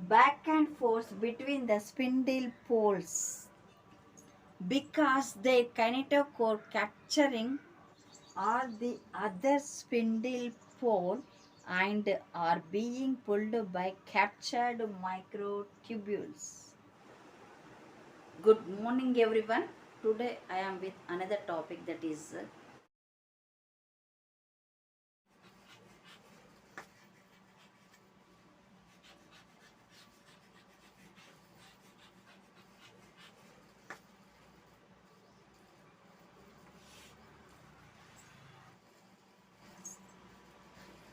back and forth between the spindle poles because their kinetochore capturing or the other spindle pole and are being pulled by captured microtubules. Good morning, everyone. Today I am with another topic that is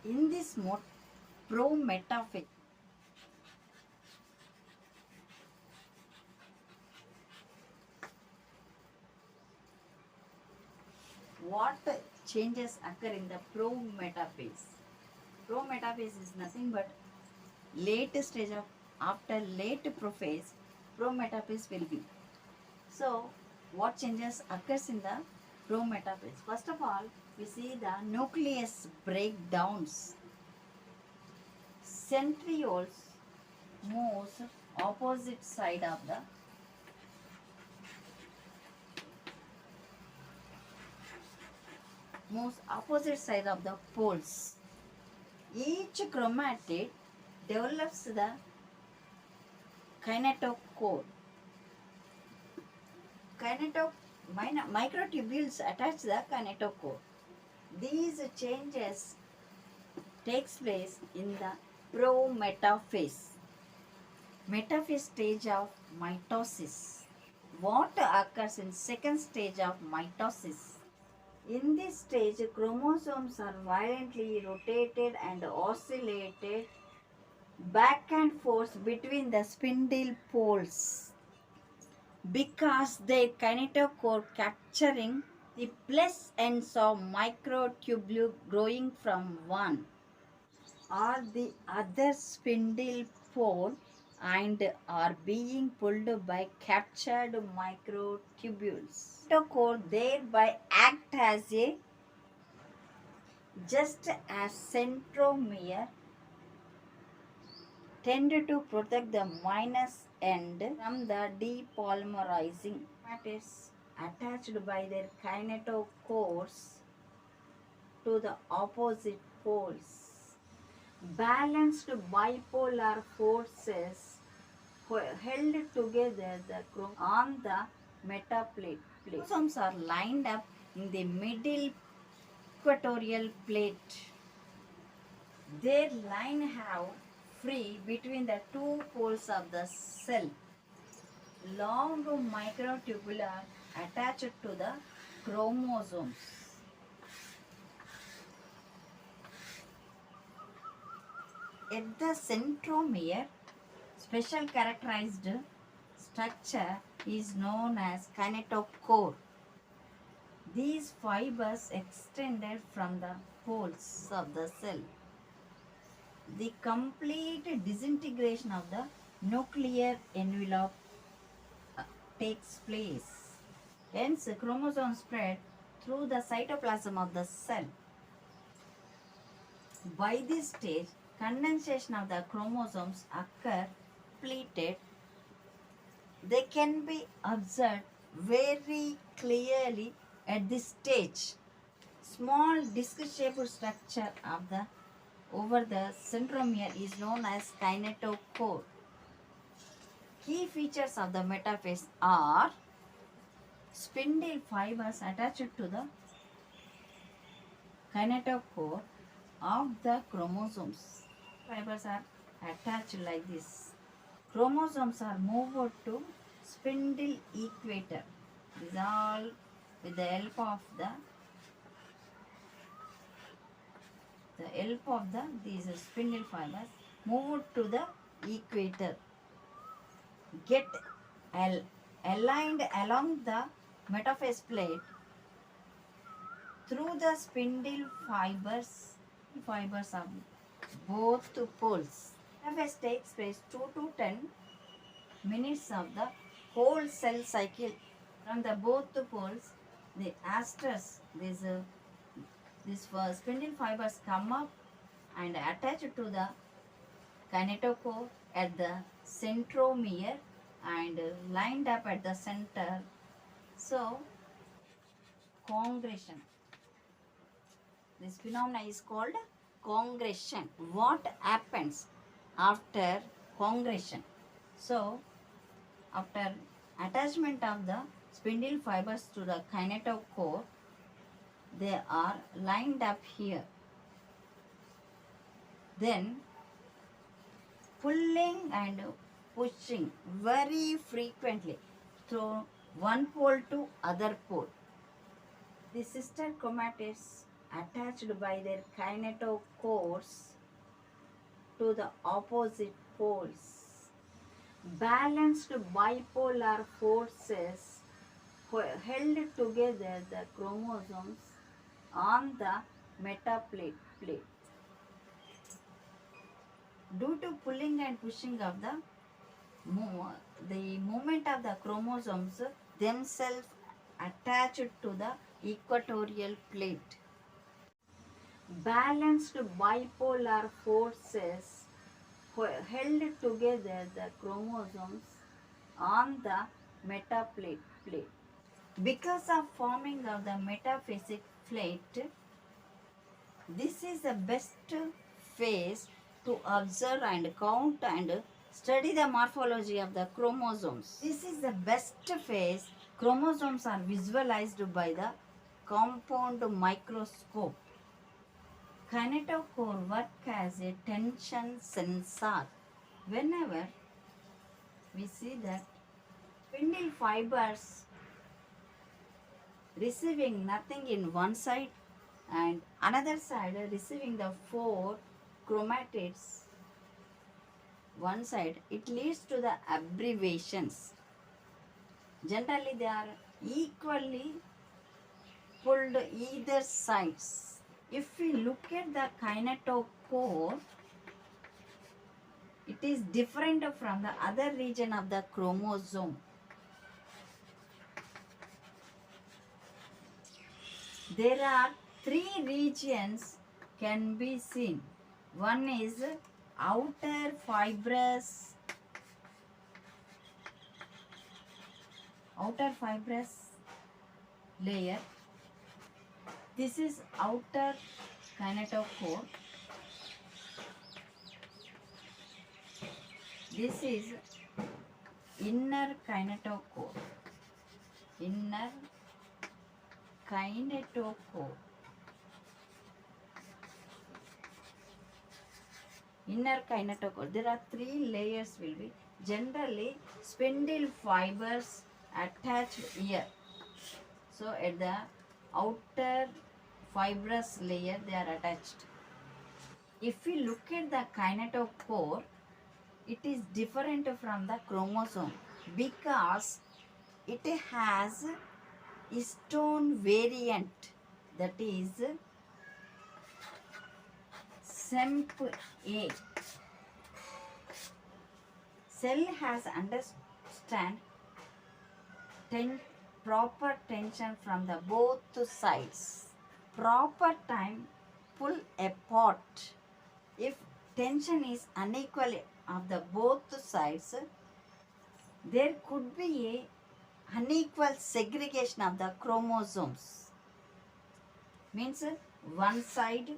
in this mode pro metaphase. What changes occur in the pro metaphase? Pro metaphase is nothing but late stage of after late prophase, pro metaphase will be. So, what changes occurs in the pro metaphase? First of all, we see the nucleus breakdowns. Centrioles moves opposite side of the poles. Each chromatid develops the kinetochore. Microtubules attach the kinetochore. These changes takes place in the pro-metaphase. Metaphase stage of mitosis. What occurs in second stage of mitosis? In this stage, chromosomes are violently rotated and oscillated back and forth between the spindle poles because their kinetochore capturing the plus ends of microtubule growing from one or the other spindle pole and are being pulled by captured microtubules. Kinetochore thereby act as a just as centromere tend to protect the minus end from the depolymerizing. Matters attached by their kinetochores to the opposite poles. Balanced bipolar forces held together on the metaplate. Chromosomes are lined up in the middle equatorial plate. Their line have free between the two poles of the cell. Long microtubule are attached to the chromosomes. At the centromere, special characterized structure is known as kinetochore. These fibers extended from the poles of the cell. The complete disintegration of the nuclear envelope takes place. Hence, chromosomes spread through the cytoplasm of the cell. By this stage, condensation of the chromosomes occur completed. They can be observed very clearly at this stage. Small disc-shaped structure of the over the centromere is known as kinetochore. Key features of the metaphase are spindle fibers attached to the kinetochore of the chromosomes. Fibers are attached like this. Chromosomes are moved to spindle equator. This is all with the help of these spindle fibers moved to the equator. Get aligned along the metaphase plate through the spindle fibers of both poles. Metaphase takes place 2 to 10 minutes of the whole cell cycle. From the both poles, the asters, these spindle fibers come up and attach to the kinetochore at the centromere and lined up at the center. So, congregation. This phenomena is called congregation. What happens after congregation? So, after attachment of the spindle fibers to the kinetochore, they are lined up here. Then pulling and pushing very frequently through one pole to other pole. The sister chromatids attached by their kinetochores to the opposite poles. Balanced bipolar forces held together the chromosomes on the metaplate. Due to pulling and pushing of the movement of the chromosomes themselves attached to the equatorial plate. Balanced bipolar forces held together the chromosomes on the metaplate. Because of forming of the metaphasic plate, this is the best phase to observe and count and study the morphology of the chromosomes. This is the best phase. Chromosomes are visualized by the compound microscope. Kinetochore work as a tension sensor. Whenever we see that spindle fibers receiving nothing in one side and another side receiving the 4 chromatids one side, it leads to the abbreviations. Generally they are equally pulled either sides. If we look at the kinetochore, it is different from the other region of the chromosome. There are 3 regions can be seen. One is outer fibrous layer. This is outer kinetochore. This is inner kinetochore. Inner kinetochore. Inner kinetochore. There are 3 layers will be. Generally, spindle fibers attached here. So, at the outer fibrous layer, they are attached. If we look at the kinetochore, it is different from the chromosome because it has histone variant, that is SEMP-A. Cell has understand proper tension from the both sides. Proper time pull apart. If tension is unequal of the both sides, there could be a unequal segregation of the chromosomes. Means one side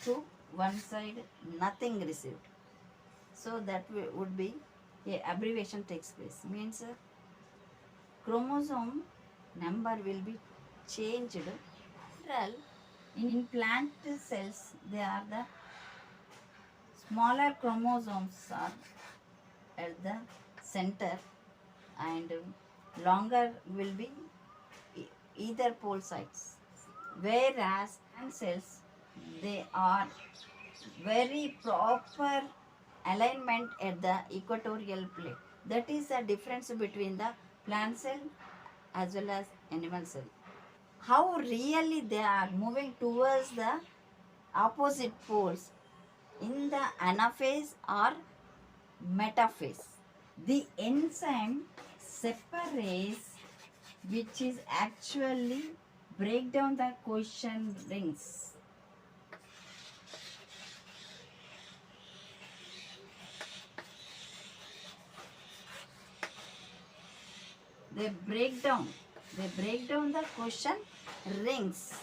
to one side nothing received. So that would be a abbreviation takes place. Means chromosome number will be changed. In plant cells, they are the smaller chromosomes are at the center and longer will be either pole sides. Whereas plant cells, they are very proper alignment at the equatorial plate. That is the difference between the plant cell as well as animal cell. How really they are moving towards the opposite poles in the anaphase or metaphase. The enzyme separase, which is actually break down the cohesion rings. they break down the question rings.